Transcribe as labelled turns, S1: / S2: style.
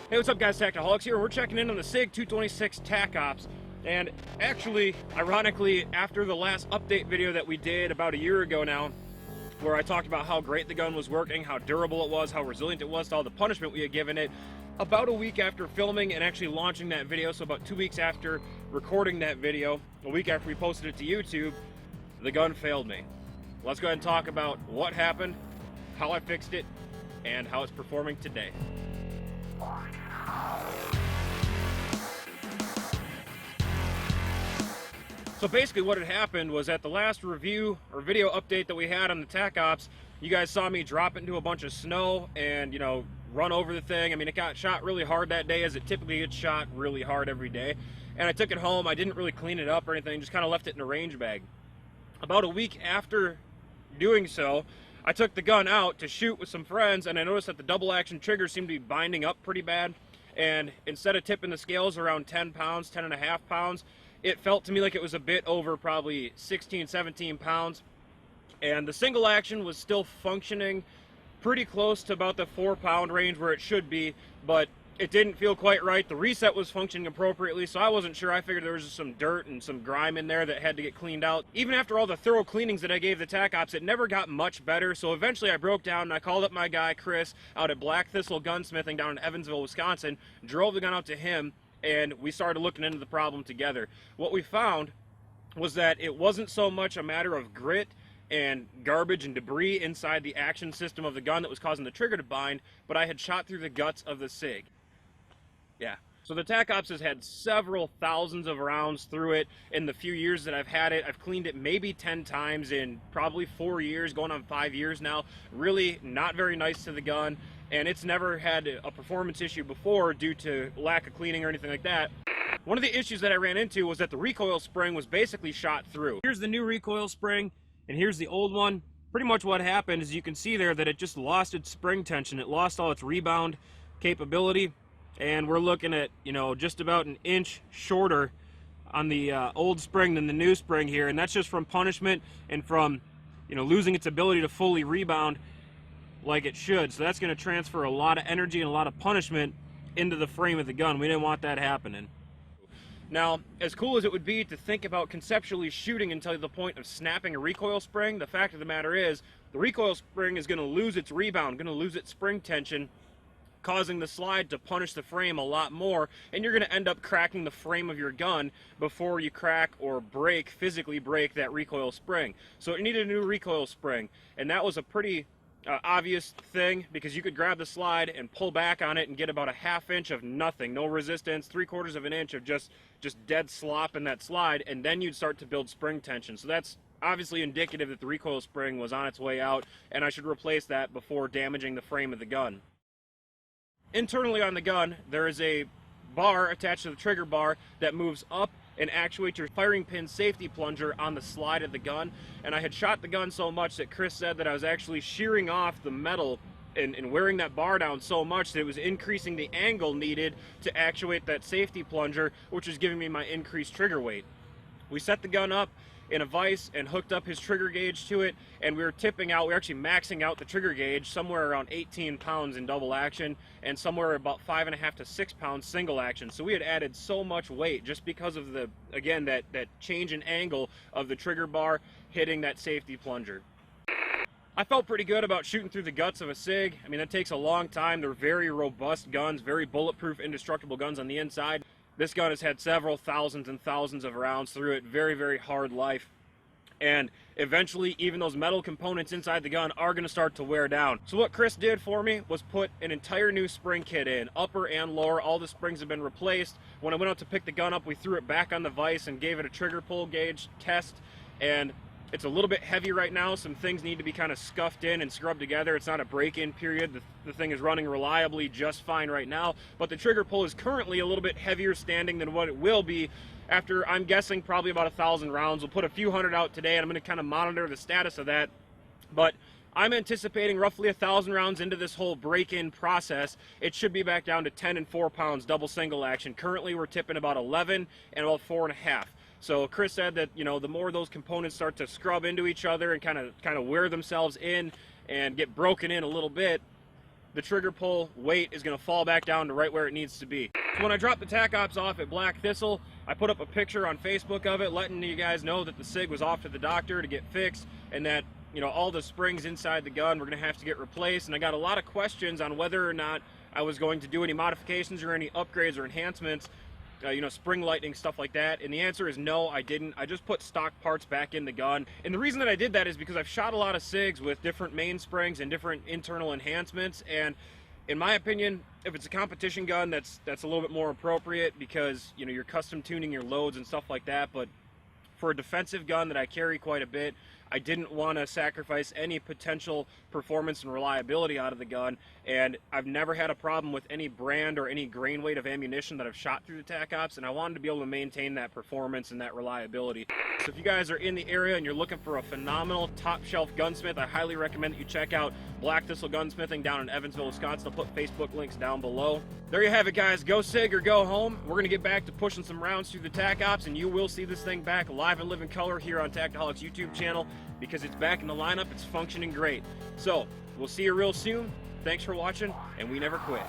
S1: Hey, what's up guys, Tactiholics here. We're checking in on the Sig P226 TacOps. And actually, ironically, after the last update video that we did about a year ago now, where I talked about how great the gun was working, how durable it was, how resilient it was to all the punishment we had given it, about a week after filming and actually launching that video, so about 2 weeks after recording that video, a week after we posted it to YouTube, the gun failed me. Let's go ahead and talk about what happened, how I fixed it, and how it's performing today. So basically what had happened was at the last review or video update that we had on the TacOps, you guys saw me drop it into a bunch of snow and, you know, run over the thing. I mean, it got shot really hard that day, as it typically gets shot really hard every day. And I took it home. I didn't really clean it up or anything, just kind of left it in a range bag. About a week after doing so, I took the gun out to shoot with some friends, and I noticed that the double action trigger seemed to be binding up pretty bad. And instead of tipping the scales around 10 pounds, 10.5 pounds, it felt to me like it was a bit over probably 16, 17 pounds. And the single action was still functioning pretty close to about the 4-pound range where it should be, but it didn't feel quite right. The reset was functioning appropriately, so I wasn't sure. I figured there was just some dirt and some grime in there that had to get cleaned out. Even after all the thorough cleanings that I gave the TacOps, it never got much better, so eventually I broke down and I called up my guy Chris out at Black Thistle Gunsmithing down in Evansville, Wisconsin, drove the gun out to him, and we started looking into the problem together. What we found was that it wasn't so much a matter of grit and garbage and debris inside the action system of the gun that was causing the trigger to bind, but I had shot through the guts of the Sig. Yeah. So the TacOps has had several thousands of rounds through it in the few years that I've had it. I've cleaned it maybe 10 times in probably 4 years, going on 5 years now. Really not very nice to the gun, and it's never had a performance issue before due to lack of cleaning or anything like that. One of the issues that I ran into was that the recoil spring was basically shot through. Here's the new recoil spring, and here's the old one. Pretty much what happened is you can see there that it just lost its spring tension. It lost all its rebound capability. And we're looking at, you know, just about an inch shorter on the old spring than the new spring here. And that's just from punishment and from, you know, losing its ability to fully rebound like it should. So that's going to transfer a lot of energy and a lot of punishment into the frame of the gun. We didn't want that happening. Now, as cool as it would be to think about conceptually shooting until the point of snapping a recoil spring, the fact of the matter is the recoil spring is going to lose its rebound, going to lose its spring tension, causing the slide to punish the frame a lot more, and you're going to end up cracking the frame of your gun before you crack or break, physically break that recoil spring. So it needed a new recoil spring, and that was a pretty obvious thing, because you could grab the slide and pull back on it and get about a ½ inch of nothing, no resistance, 3/4 of an inch of just dead slop in that slide, and then you'd start to build spring tension. So that's obviously indicative that the recoil spring was on its way out, and I should replace that before damaging the frame of the gun. Internally on the gun, there is a bar attached to the trigger bar that moves up and actuates your firing pin safety plunger on the slide of the gun. And I had shot the gun so much that Chris said that I was actually shearing off the metal and wearing that bar down so much that it was increasing the angle needed to actuate that safety plunger, which was giving me my increased trigger weight. We set the gun up in a vise and hooked up his trigger gauge to it, and we were tipping out, we were actually maxing out the trigger gauge somewhere around 18 pounds in double action and somewhere about 5.5 to 6 pounds single action. So we had added so much weight just because of the, again, that change in angle of the trigger bar hitting that safety plunger. I felt pretty good about shooting through the guts of a Sig. I mean, that takes a long time. They're very robust guns, very bulletproof, indestructible guns on the inside. This gun has had several thousands and thousands of rounds through it, very, very hard life. And eventually, even those metal components inside the gun are going to start to wear down. So what Chris did for me was put an entire new spring kit in, upper and lower. All the springs have been replaced. When I went out to pick the gun up, we threw it back on the vise and gave it a trigger pull gauge test. And it's a little bit heavy right now. Some things need to be kind of scuffed in and scrubbed together. It's not a break-in period. The thing is running reliably just fine right now, but the trigger pull is currently a little bit heavier standing than what it will be after, I'm guessing, probably about 1,000 rounds. We'll put a few hundred out today, and I'm going to kind of monitor the status of that. But I'm anticipating roughly 1,000 rounds into this whole break-in process, it should be back down to 10 and 4 pounds double single action. Currently, we're tipping about 11 and about 4.5. So Chris said that, you know, the more those components start to scrub into each other and kind of wear themselves in and get broken in a little bit, the trigger pull weight is going to fall back down to right where it needs to be. So when I dropped the TacOps off at Black Thistle, I put up a picture on Facebook of it, letting you guys know that the Sig was off to the doctor to get fixed, and that, you know, all the springs inside the gun were going to have to get replaced. And I got a lot of questions on whether or not I was going to do any modifications or any upgrades or enhancements, you know, spring lightning, stuff like that. And the answer is no, I didn't. I just put stock parts back in the gun. And the reason that I did that is because I've shot a lot of Sigs with different mainsprings and different internal enhancements, and in my opinion, if it's a competition gun, that's a little bit more appropriate, because, you know, you're custom tuning your loads and stuff like that. But for a defensive gun that I carry quite a bit, I didn't want to sacrifice any potential performance and reliability out of the gun, and I've never had a problem with any brand or any grain weight of ammunition that I've shot through the TacOps, and I wanted to be able to maintain that performance and that reliability. So if you guys are in the area and you're looking for a phenomenal top shelf gunsmith, I highly recommend that you check out Black Thistle Gunsmithing down in Evansville, Wisconsin. I'll put Facebook links down below. There you have it, guys. Go Sig or go home. We're going to get back to pushing some rounds through the TacOps, and you will see this thing back live and live in color here on Tactiholics YouTube channel, because it's back in the lineup. It's functioning great. So we'll see you real soon. Thanks for watching, and we never quit.